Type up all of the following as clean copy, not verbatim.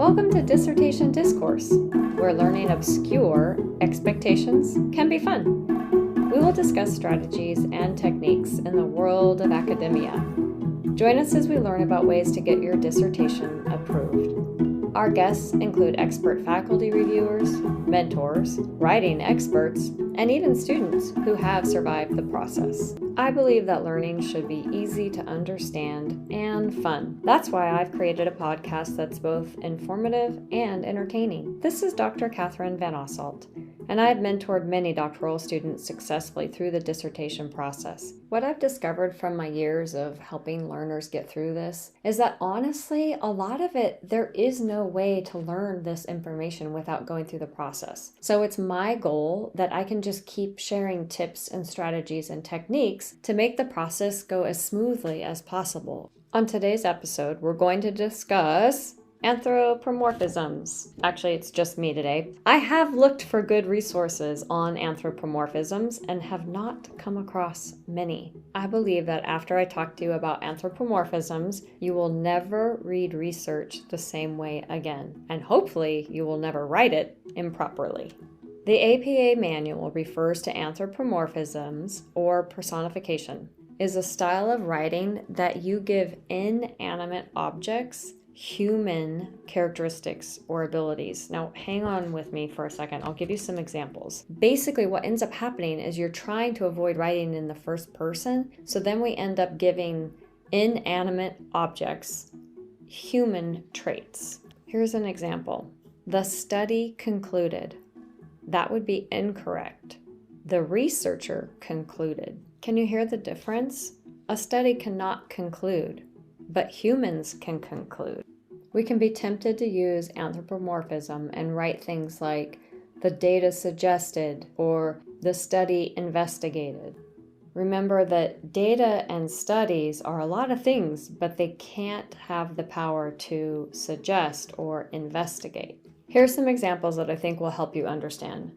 Welcome to Dissertation Discourse, where learning obscure expectations can be fun. We will discuss strategies and techniques in the world of academia. Join us as we learn about ways to get your dissertation approved. Our guests include expert faculty reviewers, mentors, writing experts, and even students who have survived the process. I believe that learning should be easy to understand and fun. That's why I've created a podcast that's both informative and entertaining. This is Dr. Catherine Van Osselt, and I've mentored many doctoral students successfully through the dissertation process. What I've discovered from my years of helping learners get through this is that honestly, a lot of it, there is no way to learn this information without going through the process. So it's my goal that I can just keep sharing tips and strategies and techniques to make the process go as smoothly as possible. On today's episode, we're going to discuss anthropomorphisms. Actually, it's just me today. I have looked for good resources on anthropomorphisms and have not come across many. I believe that after I talk to you about anthropomorphisms, you will never read research the same way again, and hopefully you will never write it improperly. The APA manual refers to anthropomorphisms, or personification, is a style of writing that you give inanimate objects human characteristics or abilities. Now, hang on with me for a second. I'll give you some examples. Basically, what ends up happening is you're trying to avoid writing in the first person, so then we end up giving inanimate objects human traits. Here's an example. The study concluded. That would be incorrect. The researcher concluded. Can you hear the difference? A study cannot conclude, but humans can conclude. We can be tempted to use anthropomorphism and write things like the data suggested or the study investigated. Remember that data and studies are a lot of things, but they can't have the power to suggest or investigate. Here's some examples that I think will help you understand.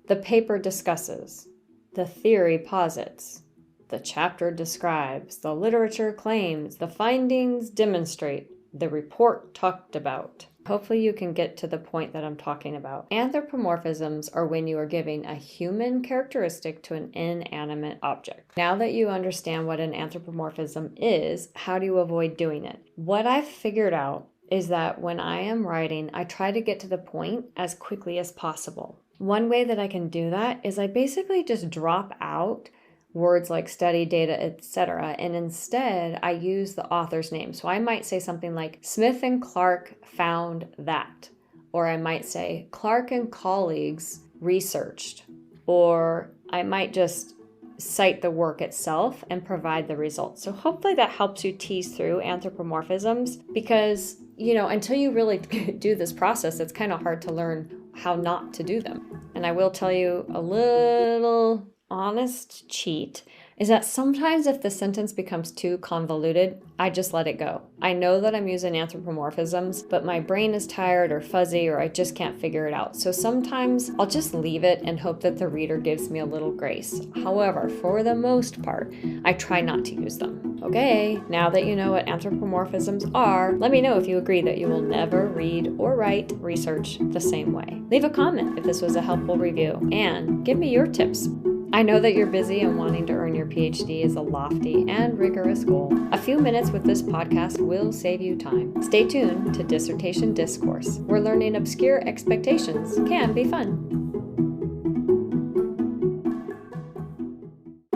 The paper discusses. The theory posits. The chapter describes. The literature claims. The findings demonstrate. The report talked about. Hopefully you can get to the point that I'm talking about. Anthropomorphisms are when you are giving a human characteristic to an inanimate object. Now that you understand what an anthropomorphism is, how do you avoid doing it? What I've figured out is that when I am writing, I try to get to the point as quickly as possible. One way that I can do that is I basically just drop out words like study, data, etc. And instead I use the author's name. So I might say something like Smith and Clark found that. Or I might say Clark and colleagues researched. Or I might just cite the work itself and provide the results. So hopefully that helps you tease through anthropomorphisms because, until you really do this process, it's kind of hard to learn how not to do them. And I will tell you a little honest cheat is that sometimes if the sentence becomes too convoluted, I just let it go. I know that I'm using anthropomorphisms, but my brain is tired or fuzzy or I just can't figure it out. So sometimes I'll just leave it and hope that the reader gives me a little grace. However, for the most part, I try not to use them. Okay, now that you know what anthropomorphisms are, let me know if you agree that you will never read or write research the same way. Leave a comment if this was a helpful review and give me your tips. I know that you're busy and wanting to earn your PhD is a lofty and rigorous goal. A few minutes with this podcast will save you time. Stay tuned to Dissertation Discourse, where learning obscure expectations can be fun.